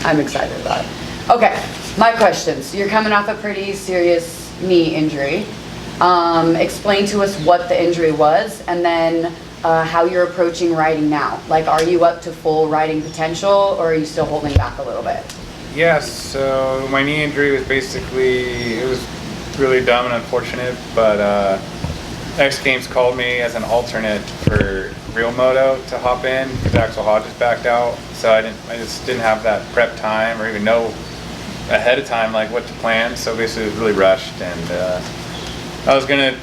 I'm excited about it. Okay, my questions. You're coming off a pretty serious knee injury. Explain to us what the injury was, and then how you're approaching riding now. Like, are you up to full riding potential, or are you still holding back a little bit? Yes, so my knee injury was basically, it was really dumb and unfortunate, but X Games called me as an alternate for Real Moto to hop in because Axel Hodges backed out. So I just didn't have that prep time or even know ahead of time like what to plan. So basically it was really rushed, and I was gonna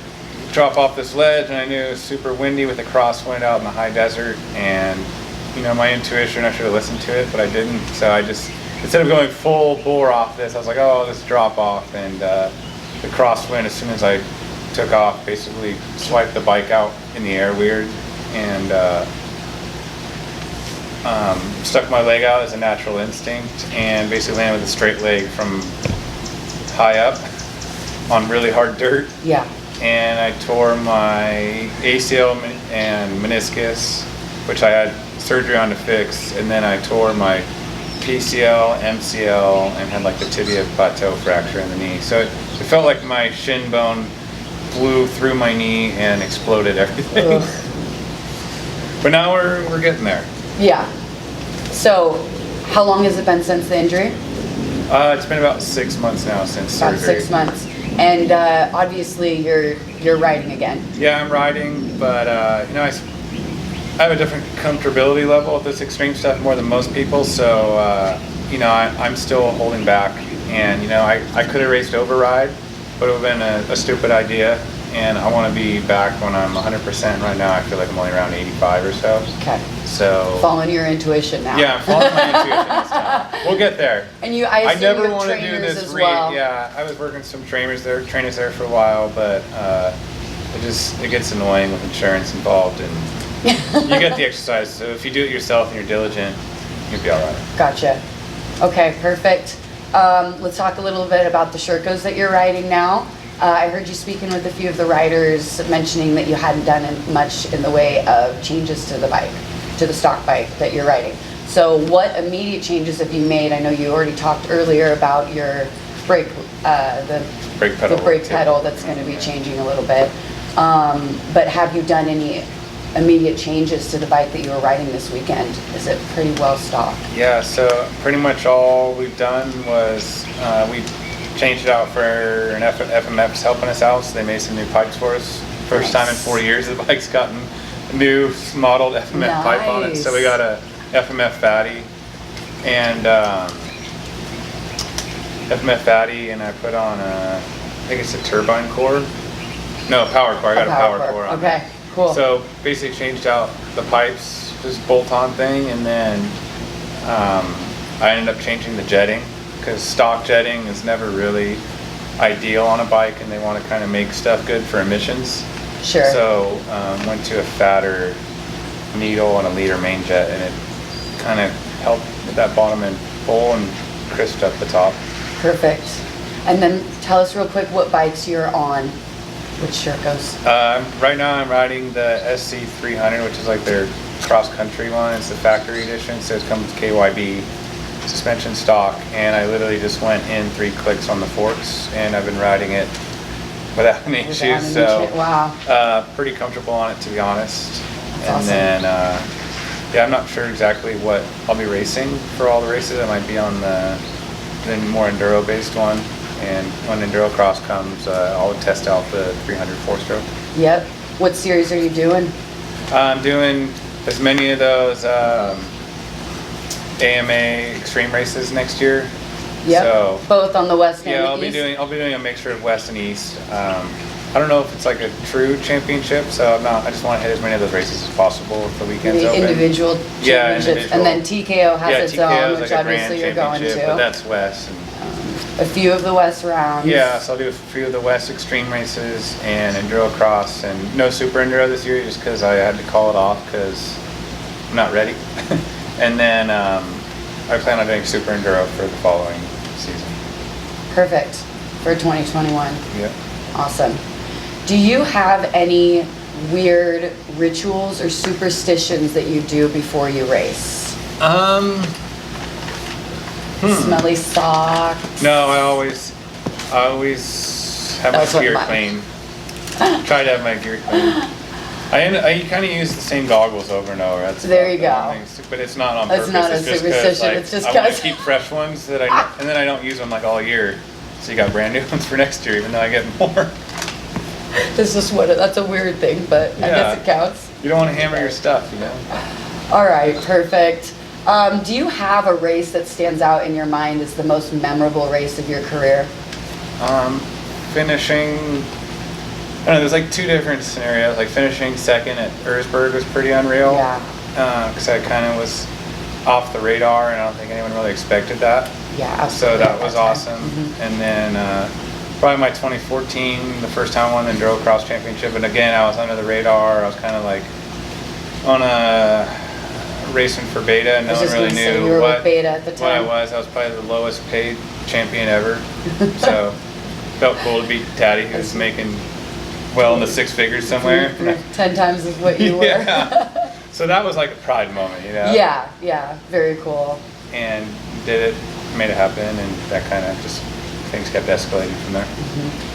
drop off this ledge, and I knew it was super windy with a crosswind out in the high desert, and you know, my intuition, I should have listened to it, but I didn't. So I just, instead of going full bore off this, I was like, oh, I'll just drop off, and the crosswind, as soon as I took off, basically swiped the bike out in the air weird, and stuck my leg out as a natural instinct, and basically landed with a straight leg from high up on really hard dirt. Yeah. And I tore my ACL and meniscus, which I had surgery on to fix, and then I tore my PCL, MCL, and had like the tibia plateau fracture in the knee. So it felt like my shin bone flew through my knee and exploded everything. But now we're getting there. Yeah. So, how long has it been since the injury? It's been about 6 months now since surgery. About 6 months. And obviously you're riding again. Yeah, I'm riding, but you know, I have a different comfortability level with this extreme stuff more than most people. So you know, I'm still holding back, and you know, I could have raced override, but it would have been a stupid idea. And I want to be back when I'm 100%. Right now, I feel like I'm only around 85 or so. Okay. So following your intuition now. Yeah, I'm following my intuition this time. We'll get there. And I never want to do this well. Yeah, I was working some trainers there for a while, but it gets annoying with insurance involved, and you get the exercise. So if you do it yourself and you're diligent, you'll be all right. Gotcha. Okay, perfect. Let's talk a little bit about the Shercos that you're riding now. I heard you speaking with a few of the riders, mentioning that you hadn't done much in the way of changes to the bike, to the stock bike that you're riding. So what immediate changes have you made? I know you already talked earlier about your brake, the brake pedal that's going to be changing a little bit. But have you done any immediate changes to the bike that you were riding this weekend? Is it pretty well stocked? Yeah, so pretty much all we've done was we changed it out for an FMF's helping us out, so they made some new pipes for us. First time in 4 years the bike's gotten a new modeled FMF pipe on it. So we got a FMF fatty, and and I put on I think it's a turbine core. No, power core. I got a power core on. Okay, cool. So basically changed out the pipes, just bolt-on thing, and then I ended up changing the jetting, because stock jetting is never really ideal on a bike, and they want to kind of make stuff good for emissions. Sure. So went to a fatter needle and a liter main jet, and it kind of helped with that bottom end pull and crisped up the top. Perfect. And then tell us real quick what bikes you're on with Shercos. Right now I'm riding the SC300, which is like their cross-country one. It's the factory edition, so it comes with KYB suspension stock, and I literally just went in 3 clicks on the forks, and I've been riding it without any issues. So wow. Pretty comfortable on it, to be honest. That's and awesome. Then yeah, I'm not sure exactly what I'll be racing for all the races. I might be on the more enduro based one, and when enduro cross comes, I'll test out the 300 4-stroke. Yep. What series are you doing? I'm doing as many of those AMA extreme races next year. Yep. So both on the west and yeah, the I'll east? be doing a mixture of west and east. I don't know if it's like a true championship, so I just want to hit as many of those races as possible if the weekend's The open. individual championships. Yeah, individual. And then TKO has its TKO own, is which like a grand obviously you're going championship, to. but that's west. And A few of the west rounds. yeah, so I'll do a few of the west extreme races and enduro cross, and no super enduro this year just because I had to call it off because I'm not ready. And then I plan on doing super enduro for the following season. Perfect. For 2021. Yeah. Awesome. Do you have any weird rituals or superstitions that you do before you race? Smelly socks? No, I always have That's my what gear mine- clean. Try to have my gear clean. I kind of use the same goggles over and over. That's There you about the go. only thing. But it's not on It's purpose. not a It's just 'cause, superstition, like, it's just I want 'cause- to keep fresh ones and then I don't use them like all year. So you got brand new ones for next year, even though I get more. This is that's a weird thing, but I guess Yeah. it counts. You don't want to hammer your stuff, you know. All right, perfect. Do you have a race that stands out in your mind as the most memorable race of your career? Finishing, I don't know, there's like two different scenarios. Like finishing second at Erzberg was pretty unreal. Yeah. Because I kind of was off the radar, and I don't think anyone really expected that. Yeah, So absolutely. that was awesome. And then probably my 2014, the first time I won the Enduro Cross Championship. And again, I was under the radar. I was kind of like on a racing for Beta, and no one really knew you were what with Beta at the what I time. was. I was probably the lowest paid champion ever. So felt cool to beat Taddy, who's making well in the six figures somewhere. 10 times as what you were. Yeah. So that was like a pride moment, you know? Yeah, very cool. And did it, made it happen, and that kind of just, things kept escalating from there.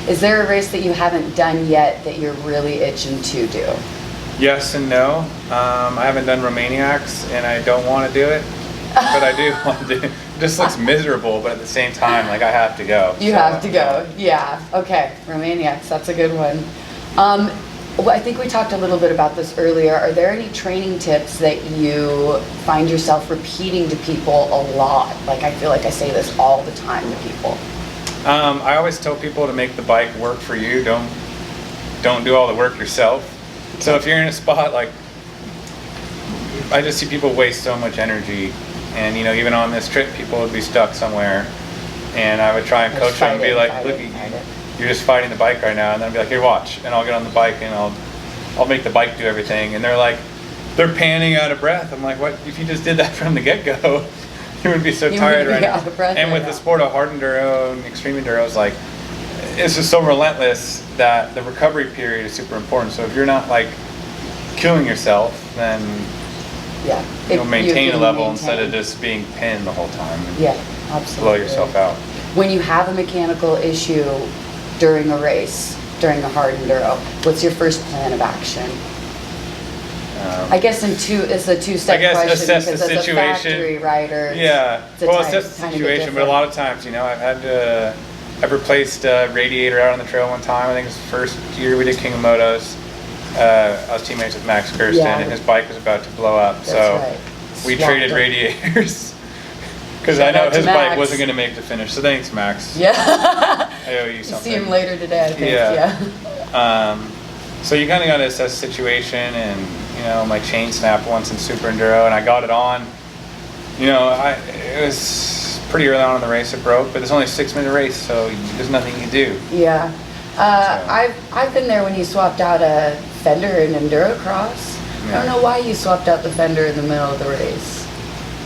Is there a race that you haven't done yet that you're really itching to do? Yes and no. I haven't done Romaniacs, and I don't want to do it, but I do want to do it. It just looks miserable, but at the same time, like I have to go. You So, have to go. Yeah. Okay. Romaniacs. That's a good one. Well, I think we talked a little bit about this earlier. Are there any training tips that you find yourself repeating to people a lot? Like I feel like I say this all the time to people. I always tell people to make the bike work for you. Don't do all the work yourself. So if you're in a spot like, I just see people waste so much energy, and you know, even on this trip, people would be stuck somewhere, and I would try and coach them and be like, look, you're just fighting the bike right now, and then I'd be like, here, watch, and I'll get on the bike and I'll make the bike do everything, and they're panning out of breath. I'm like, what? If you just did that from the get-go, you would be so You tired would right be now. out of breath And right with the now. sport of hard enduro and extreme enduro, it's like, it's just so relentless that the recovery period is super important. So if you're not like killing yourself, then Yeah. you'll If maintain you a can level maintain. instead of just being pinned the whole time and Yeah, absolutely. blow yourself out. When you have a mechanical issue during a race, during a hard enduro, what's your first plan of action? I guess it's a two-step I guess question assess the because as a situation. factory rider, Yeah, it's a well, tiny- assess the tiny bit situation, but a different. lot of times, you know, I've replaced a radiator out on the trail one time. I think it was the first year we did King of Motos. I was teammates with Max Kirsten, Yeah. and his bike was about to blow up, That's so right. we Swapped traded them. radiators. Because I Shout know out to his bike Max. wasn't going to make the finish, so thanks, Max. Yeah. I owe you something. See him later today, I think. Yeah. Yeah. So you kind of got to assess the situation, and you know, my chain snapped once in Super Enduro, and I got it on. You know, it was pretty early on in the race it broke, but it's only a 6-minute race, so there's nothing you can do. Yeah. I've been there when you swapped out a fender in enduro cross. I Yeah. don't know why you swapped out the fender in the middle of the race.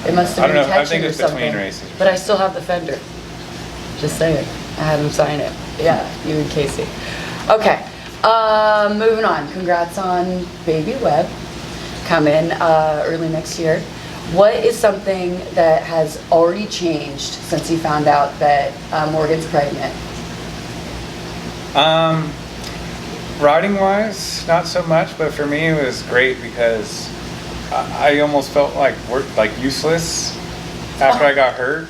It must I have don't been know. I catching think or it's between something. races. But I still have the fender. Just saying. I had him sign it. Yeah, you and Casey. Okay. Moving on. Congrats on baby Webb coming early next year. What is something that has already changed since you found out that Morgan's pregnant? Riding wise, not so much, but for me it was great because I almost felt like useless after I got hurt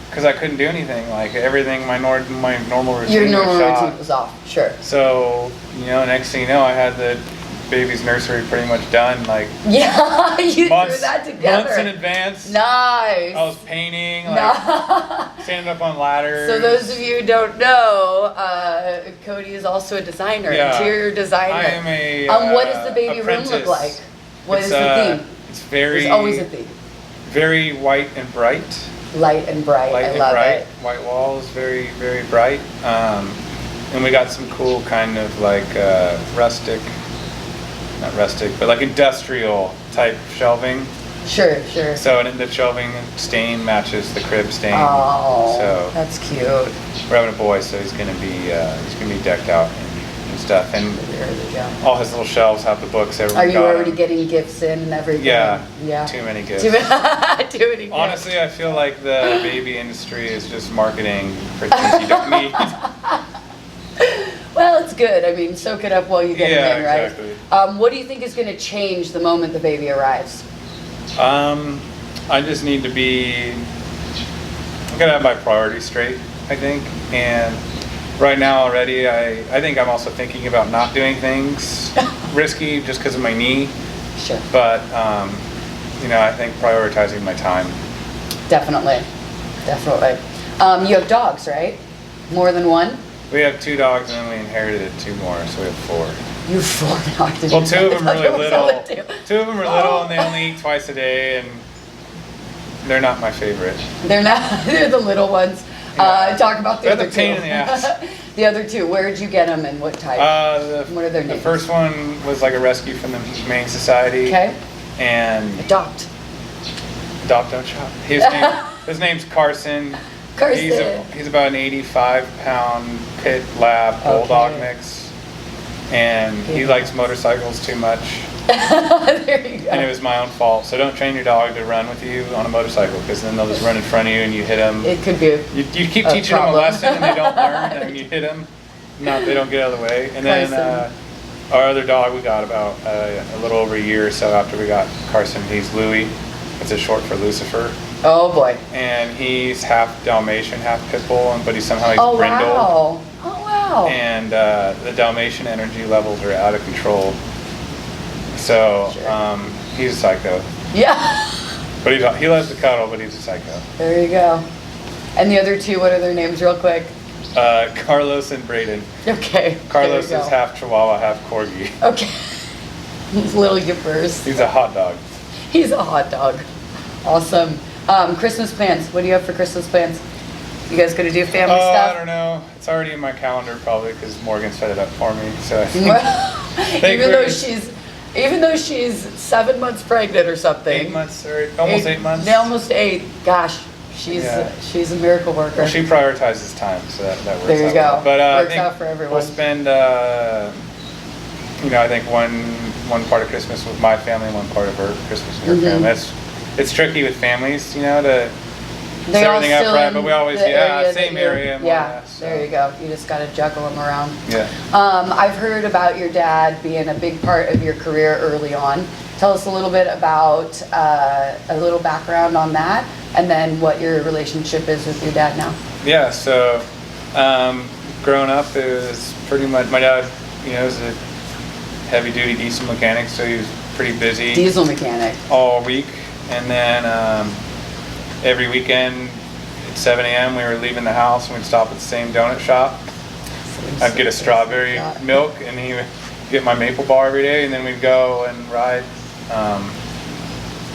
because I couldn't do anything. Like everything, my normal routine Your was normal shot. routine was off, sure. So, you know, next thing you know, I had the baby's nursery pretty much done, like Yeah, you months, threw that together. months in advance. Nice. I was painting, like Nice. standing up on ladders. So those of you who don't know, Cody is also a designer, Yeah. interior designer. I am a what does the baby room look apprentice. like? What is It's, the theme? It's very, There's always a theme. very white and bright. Light and bright. Light I and love bright. it. White walls, very, very bright. And we got some cool kind of like not rustic, but like industrial type shelving. Sure, sure. So and the shelving stain matches the crib stain. Oh, So that's cute. we're having a boy, so he's gonna be decked out in stuff. And There you go. all his little shelves have the books. Everyone Are you got already 'em. getting gifts in and everything? Yeah. Too many gifts. Too many gifts. Honestly, I feel like the baby industry is just marketing for things you don't need. Well, it's good. I mean, soak it up while you get it in, right? Exactly. What do you think is going to change the moment the baby arrives? I just need to be. I'm gonna have my priorities straight, I think. And right now already, I think I'm also thinking about not doing things risky just because of my knee. Sure. But I think prioritizing my time. Definitely. You have dogs, right? More than one? We have 2 dogs and then we inherited 2 more, so we have 4. You have 4 dogs. Well, 2 of them are really little. Two. 2 of them are little and they only eat twice a day, and they're not my favorite. They're not. They're the little ones. Yeah. Talk about the They're other the pain 2. in the ass. The other 2. Where did you get them and what type? What are their The names? first one was like a rescue from the Humane Society. Okay. And Adopt. Adopt, don't shop. His name's Carson. Carson. He's about an 85-pound pit lab bulldog mix, and he likes motorcycles too much. There you go. And it was my own fault. So don't train your dog to run with you on a motorcycle, because then they'll just run in front of you and you hit them. It could be. You keep teaching them a lesson and they don't learn, and you hit them. No, they don't get out of the way. And then our other dog we got about a little over a year or so after we got Carson. He's Louie. It's a short for Lucifer. Oh boy. And he's half Dalmatian, half pit bull, but he's brindle. Wow. Oh wow. And the Dalmatian energy levels are out of control. So he's a psycho. Yeah. But he loves to cuddle, but he's a psycho. There you go. And the other 2, what are their names, real quick? Carlos and Braden. Okay. Carlos is half Chihuahua, half Corgi. Okay. He's little yippers. He's a hot dog. He's a hot dog. Awesome. Christmas plans. What do you have for Christmas plans? You guys gonna do family stuff? I don't know. It's already in my calendar probably because Morgan set it up for me. So I think even though she's 7 months pregnant or something. 8 months or almost 8 months. Almost 8. Gosh, she's a miracle worker. Well, she prioritizes time, so that works. There you out go. well. But I Works think out for everyone. we'll spend I think one part of Christmas with my family and one part of her Christmas with her family. It's tricky with families, to set everything up right, but we always same area. More or less, so. There you go. You just got to juggle them around. Yeah. I've heard about your dad being a big part of your career early on. Tell us a little bit about a little background on that, and then what your relationship is with your dad now. Yeah. So, growing up, it was pretty much my dad. Was a heavy-duty diesel mechanic, so he was pretty busy. Diesel mechanic. All week, and then every weekend at 7 a.m. we were leaving the house and we'd stop at the same donut shop. I'd get a strawberry milk and he would get my maple bar every day, and then we'd go and ride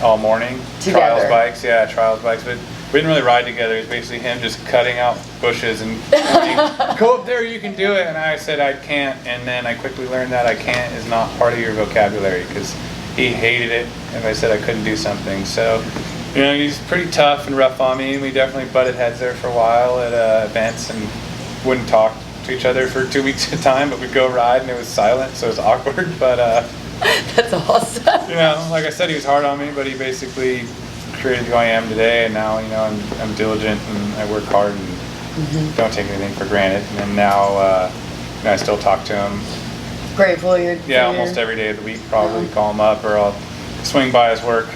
all morning. Together. Trials bikes. But we didn't really ride together. It was basically him just cutting out bushes and saying, go up there, you can do it. And I said I can't, and then I quickly learned that I can't is not part of your vocabulary, because he hated it if I said I couldn't do something. So, he's pretty tough and rough on me, and we definitely butted heads there for a while at events and wouldn't talk to each other for 2 weeks at a time, but we'd go ride and it was silent, so it was awkward. But that's awesome. like I said, he was hard on me, but he basically created who I am today, and now I'm diligent and I work hard and don't take anything for granted. And now I still talk to him. Grateful you're. Almost every day of the week, probably call him up, or I'll swing by his work.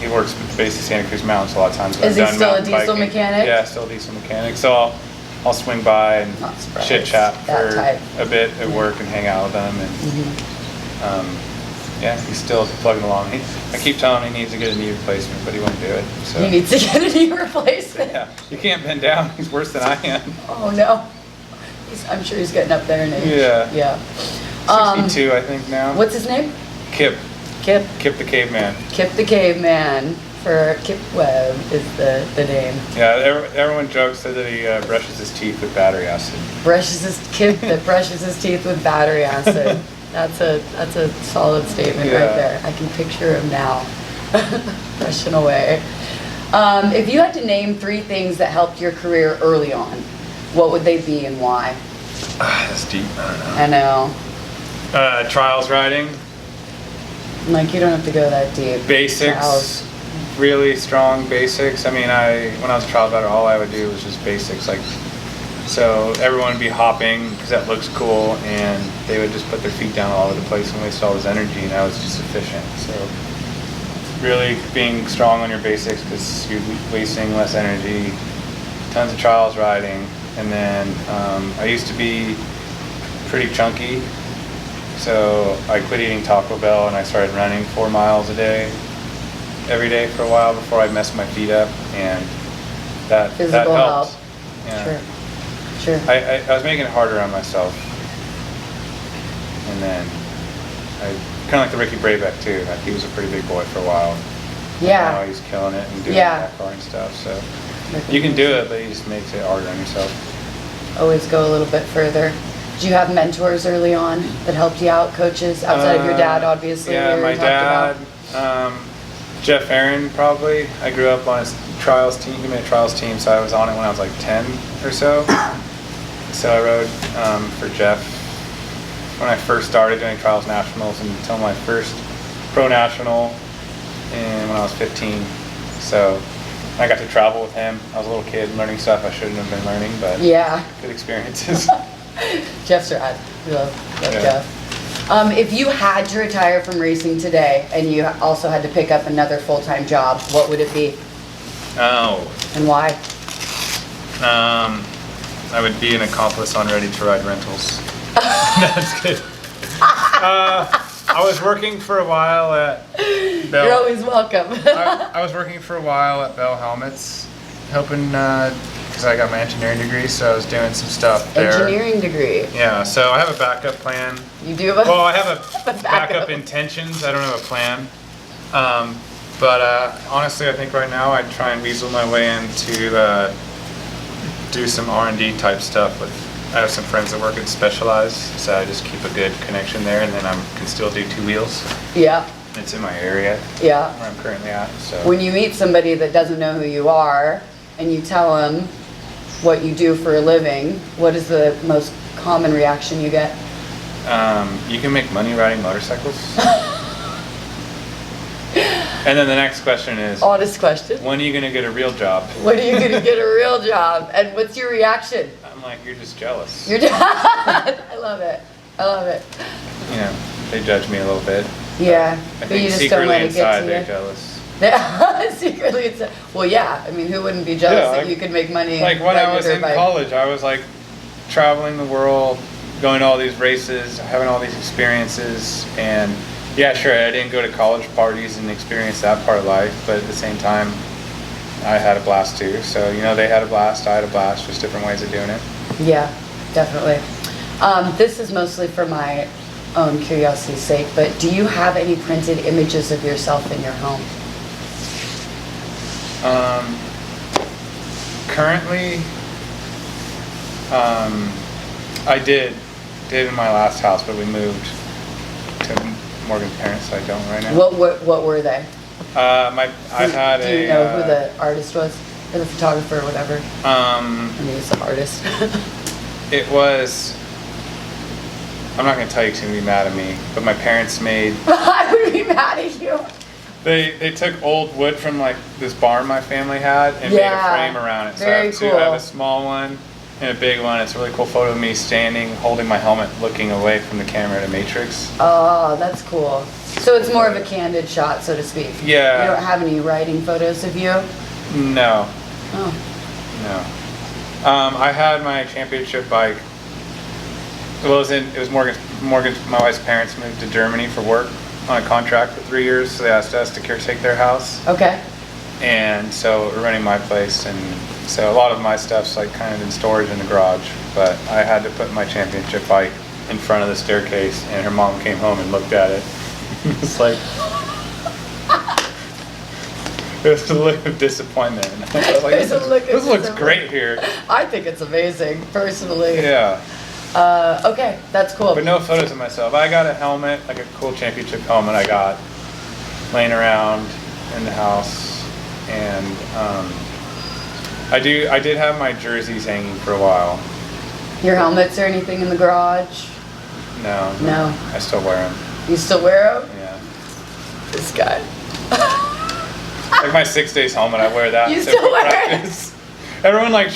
He works with basically Santa Cruz Mountains a lot of times. Is he still a diesel mechanic? Yeah, still a diesel mechanic. So I'll swing by and chit chat for a bit at work and hang out with him. And he's still plugging along. I keep telling him he needs to get a knee replacement, but he won't do it. So. He needs to get a knee replacement. Yeah, you can't bend down. He's worse than I am. Oh no. I'm sure he's getting up there in age. Yeah. 62, I think now. What's his name? Kip. Kip the caveman. Kip the caveman. For Kip Webb is the name. Yeah, everyone jokes that he brushes his teeth with battery acid. Kip that brushes his teeth with battery acid. That's a solid statement right there. I can picture him now, brushing away. If you had to name 3 things that helped your career early on, what would they be and why? That's deep. I know. Trials riding. Like, you don't have to go that deep. Basics. Trials. Really strong basics. I mean, when I was a trial rider, all I would do was just basics. Like, so everyone would be hopping because that looks cool, and they would just put their feet down all over the place and waste all this energy, and I was just efficient. So really being strong on your basics because you're wasting less energy. Tons of trials riding, and then I used to be pretty chunky, so I quit eating Taco Bell and I started running 4 miles a day, every day for a while before I messed my feet up, and that Physical helped. help. Yeah. Sure. I was making it harder on myself, and then kind of like the Ricky Brayback too. Like, he was a pretty big boy for a while. Yeah. Now he's killing it and doing Yeah. backbar and stuff. So you can do it, but he just makes it harder on yourself. Always go a little bit further. Did you have mentors early on that helped you out, coaches, outside of your dad, obviously? Yeah, my dad, Jeff Aaron, probably. I grew up on his trials team. He made a trials team, so I was on it when I was like 10 or so. So I rode for Jeff when I first started doing trials nationals until my first pro national and when I was 15. So I got to travel with him. I was a little kid learning stuff I shouldn't have been learning, but Yeah. good experiences. Jeff's rad. We love Yeah. Jeff. If you had to retire from racing today and you also had to pick up another full-time job, what would it be Oh, and why? I would be an accomplice on Ready to Ride Rentals. That's good. I was working for a while at Bell. You're always welcome. I was working for a while at Bell Helmets, helping because I got my engineering degree, so I was doing some stuff there. Engineering degree. Yeah, so I have a backup plan. You do have a... Well, I have a backup. backup intentions. I don't have a plan. But honestly, I think right now I'd try and weasel my way into do some R&D type stuff with. I have some friends that work at Specialized, so I just keep a good connection there, and then I can still do 2 wheels. Yeah. It's in my area Yeah. where I'm currently at. So When you meet somebody that doesn't know who you are and you tell them what you do for a living, what is the most common reaction you get? you can make money riding motorcycles. And then the next question is, Honest question. when are you gonna get a real job? When are you going to get a real job? And what's your reaction? I'm like, you're just jealous. You're I love it. I love it. You know, they judge me a little bit. Yeah. I But think you just don't secretly let it inside get they're to jealous. you. Secretly, it's well, yeah. I mean, who wouldn't be jealous that you could make money? Like when riding I a was dirt in bike? college, I was like traveling the world, going to all these races, having all these experiences, and yeah, sure, I didn't go to college parties and experience that part of life, but at the same time, I had a blast too. So, you know, they had a blast, I had a blast, just different ways of doing it. Yeah, definitely. This is mostly for my own curiosity's sake, but do you have any printed images of yourself in your home? Currently, I did in my last house, but we moved to Morgan's parents, so I don't right now. What were they? I had Do you know who the artist was? Or the photographer or whatever? I mean, he's the artist. It was, I'm not gonna tell you 'cause you're gonna be mad at me, but my parents made, I would be mad at you. they took old wood from like this barn my family had and made a frame around it. So Very I have two, I have cool. a small one and a big one. It's a really cool photo of me standing, holding my helmet, looking away from the camera at a matrix. Oh, that's cool. So it's more of a candid shot, so to speak. Yeah. You don't have any writing photos of you? No, Oh. no. I had my championship bike. Well, it was Morgan's, my wife's parents moved to Germany for work on a contract for 3 years, so they asked us to caretake their house. Okay. And so we're running my place, and so a lot of my stuff's like kind of in storage in the garage, but I had to put my championship bike in front of the staircase, and her mom came home and looked at it. It's like, it was a look of disappointment. I was like, There's a look of this looks disappointment. great here. I think it's amazing, personally. Yeah, Okay, that's cool. but no photos of myself. I got a helmet, like a cool championship helmet I got laying around in the house, and I did have my jerseys hanging for a while, Your helmets or anything in the garage? No. No. I still wear them. You still wear them? Yeah. This guy. Like my 6 days helmet, I wear that. You to still wear it? practice. Everyone like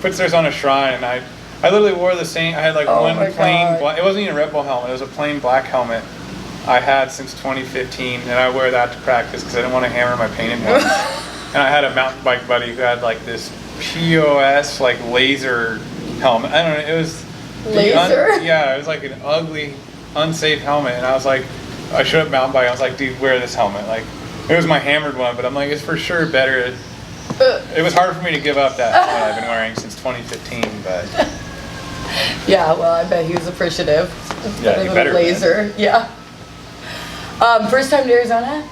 puts theirs on a shrine, and I literally wore the same. I had like Oh one my plain. God. It wasn't even a Red Bull helmet. It was a plain black helmet I had since 2015, and I wear that to practice because I didn't want to hammer my painted ones. And I had a mountain bike buddy who had like this POS like laser helmet. I don't know. It was Laser? yeah, it was like an ugly, unsafe helmet, and I was like, I showed up mountain bike. I was like, dude, wear this helmet. Like, it was my hammered one, but I'm like, it's for sure better. It was hard for me to give up that helmet I've been wearing since 2015, but Yeah, well, I bet he was appreciative. Yeah, he better Laser. Yeah. First time to Arizona?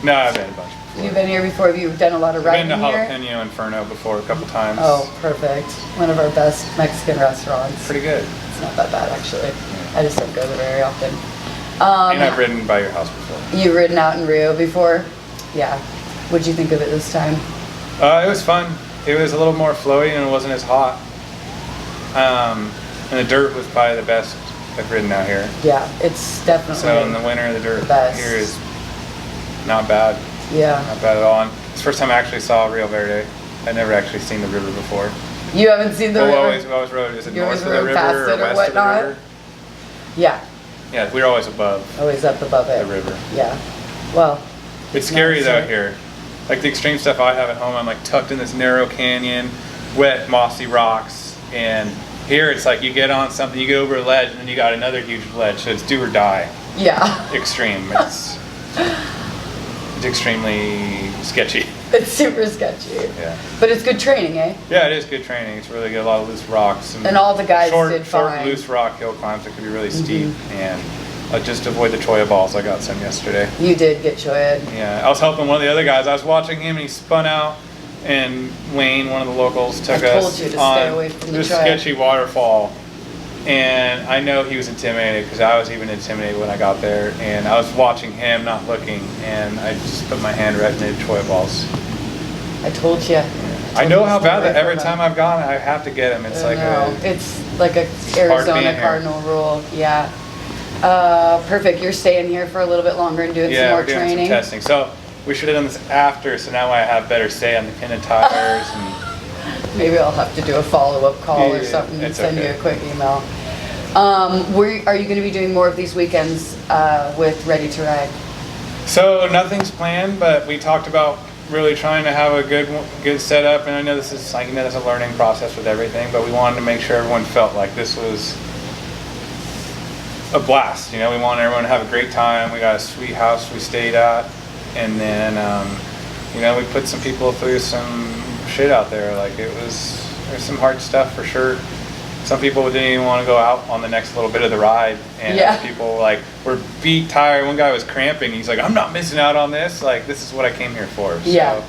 no, I've been a bunch. You've been here before? Have you done a lot of I've riding been to here? Jalapeno Inferno before a couple times. Oh, perfect. One of our best Mexican restaurants. Pretty good. It's not that bad, actually. I just don't go there very often. And I've ridden by your house before. You've ridden out in Rio before? Yeah. What'd you think of it this time? It was fun. It was a little more floaty and it wasn't as hot. And the dirt was probably the best I've ridden out here. Yeah, it's definitely. So in the winter, the dirt best. here is not bad. Yeah. Not bad at all. And it's the first time I actually saw Rio Verde. I'd never actually seen the river before. You haven't seen the We river? always rode. Is it You north always of the rode river past or it or west of the whatnot? river? Yeah, Yeah, we were always above always up above it. the river. Yeah. Well, It's scary Nice, though yeah. here. Like the extreme stuff I have at home, I'm like tucked in this narrow canyon, wet, mossy rocks, and here it's like you get on something, you get over a ledge, and then you got another huge ledge, so it's do or die. yeah. Extreme. It's extremely sketchy. It's super sketchy. Yeah. But it's good training, eh? Yeah, it is good training. It's really good. A lot of loose rocks And all the guys short, did short, fine. loose rock hill climbs that could be really steep, and just avoid the cholla balls. I got some yesterday. You did get choyed. Yeah, I was helping one of the other guys. I was watching him, and he spun out, and Wayne, one of the locals, took I told us you to on stay away from the this trail. sketchy waterfall. And I know he was intimidated because I was even intimidated when I got there. And I was watching him, not looking, and I just put my hand right in the cholla balls. I told you. I know how bad that every time I've gone, I have to get him. It's like it's like a hard being Arizona here. Cardinal rule. Yeah. Perfect. You're staying here for a little bit longer and doing some yeah, more we're doing training. some testing. So we should have done this after, so now I have better say on the pin and tires. And Maybe I'll have to do a follow-up call or Yeah, something and it's send you okay. a quick email. Are you going to be doing more of these weekends with Ready to Ride? so nothing's planned, but we talked about really trying to have a good setup. And I know this is like, there's a learning process with everything, but we wanted to make sure everyone felt like this was a blast. We wanted everyone to have a great time. We got a sweet house we stayed at, and then we put some people through some shit out there. Like there's some hard stuff for sure. Some people didn't even want to go out on the next little bit of the ride, and Yeah. people like were beat, tired. One guy was cramping. He's like, "I'm not missing out on this. Like this is what I came here for." Yeah.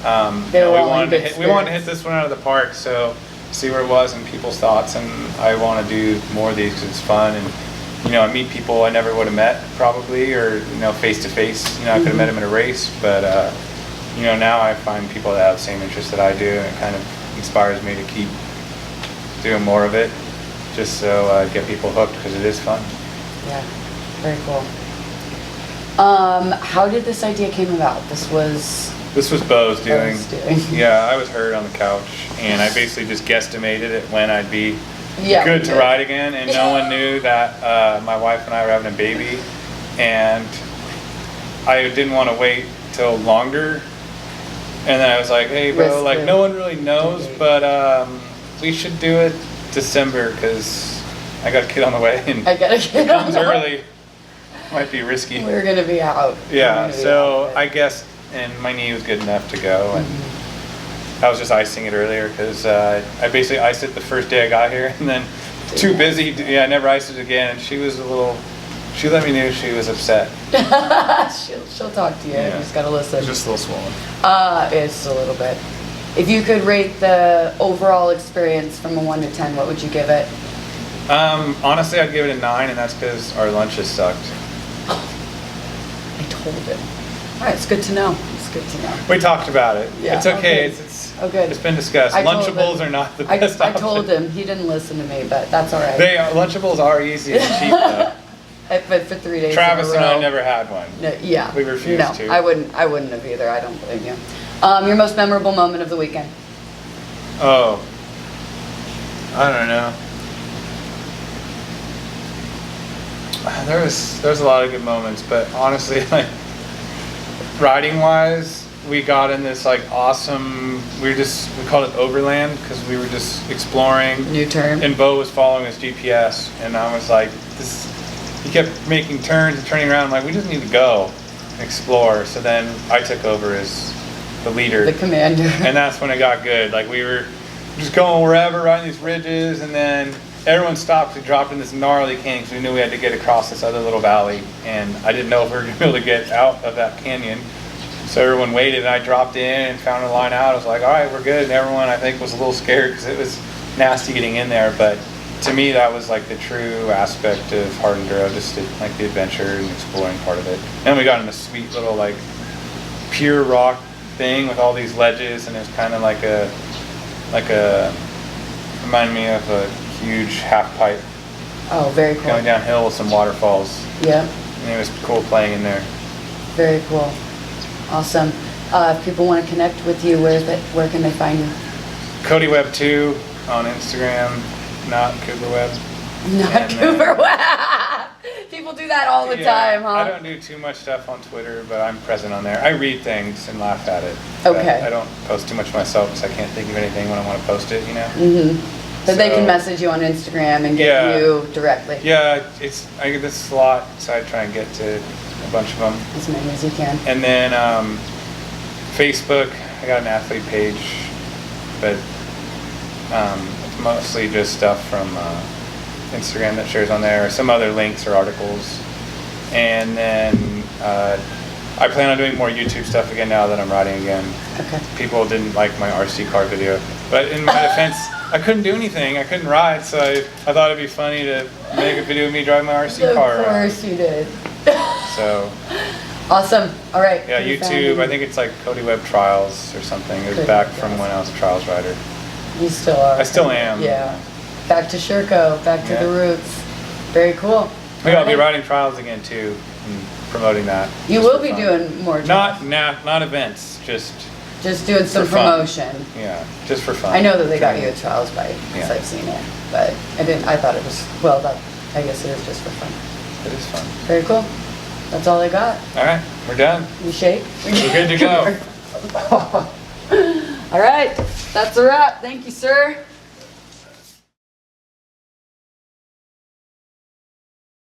So, They were we all in wanted to good hit, we wanted to spirits. hit this one out of the park. So see where it was and people's thoughts, and I want to do more of these because it's fun. And I meet people I never would have met probably, or face to face. I could have met them in a race, but now I find people that have the same interests that I do, and it kind of inspires me to keep doing more of it, just so I get people hooked because it is fun. Yeah, very cool. How did this idea came about? This was Bo's doing. Bo's doing. Yeah, I was hurt on the couch, and I basically just guesstimated it when I'd be good to yeah. ride again, and no one knew that my wife and I were having a baby, and I didn't want to wait till longer. And then I was like, hey, bro, Risk like the no one really knows, due date. but we should do it December because I got a kid on the way, and I gotta get on comes the way. early. Might be risky. We're gonna be out. Yeah, so I guessed, and my knee was good enough to go, and I was just icing it earlier because I basically iced it the first day I got here, and then too busy. Yeah, I never iced it again, and she was she let me know she was upset. she'll talk to you. Yeah. You just gotta listen. It's just a little swollen. It's a little bit. If you could rate the overall experience from a 1 to 10, what would you give it? Honestly, I'd give it a 9, and that's because our lunches sucked. I told him. All right, it's good to know. It's good to know. We talked about it. Yeah, It's okay. okay. Oh, good. It's been discussed. I told Lunchables him. are not the best I option. told him. He didn't listen to me, but that's all right. Lunchables are easy and cheap though. But for 3 days Travis in a and I row. never had one. No, yeah. We refused no, to. I wouldn't have either. I don't blame you. Your most memorable moment of the weekend? Oh, I don't know. There's a lot of good moments, but honestly, like riding wise, we got in this like awesome. We called it overland because we were just exploring. New term. And Bo was following his GPS, and I was like, this. He kept making turns and turning around. I'm like, we just need to go and explore. So then I took over as the leader. The commander. And that's when it got good. Like we were just going wherever, riding these ridges, and then everyone stopped. We dropped in this gnarly canyon because we knew we had to get across this other little valley, and I didn't know if we were going to be able to get out of that canyon. So everyone waited, and I dropped in and found a line out. I was like, all right, we're good. And everyone, I think, was a little scared because it was nasty getting in there. But to me, that was like the true aspect of hard enduro, just like the adventure and exploring part of it. And we got in a sweet little like pure rock thing with all these ledges, and it was kind of like a reminded me of a huge half pipe Oh, very cool. going downhill with some waterfalls. Yeah. And it was cool playing in there. Very cool. Awesome. If people want to connect with you, where can they find you? Cody Webb 2 on Instagram, not Cooper Webb. Not And, Cooper Webb. People do that all the time, huh? I don't do too much stuff on Twitter, but I'm present on there. I read things and laugh at it. But Okay. I don't post too much myself because I can't think of anything when I want to post it, you know? Mm-hmm. But they can So- message you on Instagram and get Yeah. you directly. Yeah, I get this a lot, so I try and get to a bunch of them. As many as you can. And then Facebook, I got an athlete page, but it's mostly just stuff from Instagram that shares on there, or some other links or articles. And then I plan on doing more YouTube stuff again now that I'm riding again. Okay. People didn't like my RC car video, but in my defense, I couldn't do anything. I couldn't ride, so I thought it'd be funny to make a video of me driving my RC car Of around. course you did. So Awesome. All right. yeah, Can you find YouTube. me? I think it's like Cody Webb Trials or something. It was Cody back Webb from Trials. when I was a trials rider. You still are. I still am. Yeah. Back to Sherco. Back to Yeah. the roots. Very cool. Maybe I'll be All right. riding trials again too, and promoting that. You just will for be fun. doing more. Not trials. not events, just doing some for fun. promotion. yeah, just for fun. I know that they got you a Training. trials bike because Yeah. I've seen it, but I didn't. I thought it was I guess it is just for fun. It is fun. Very cool. That's all I got. All right, we're done. You shake. We're good to go. All right. That's a wrap. Thank you, sir.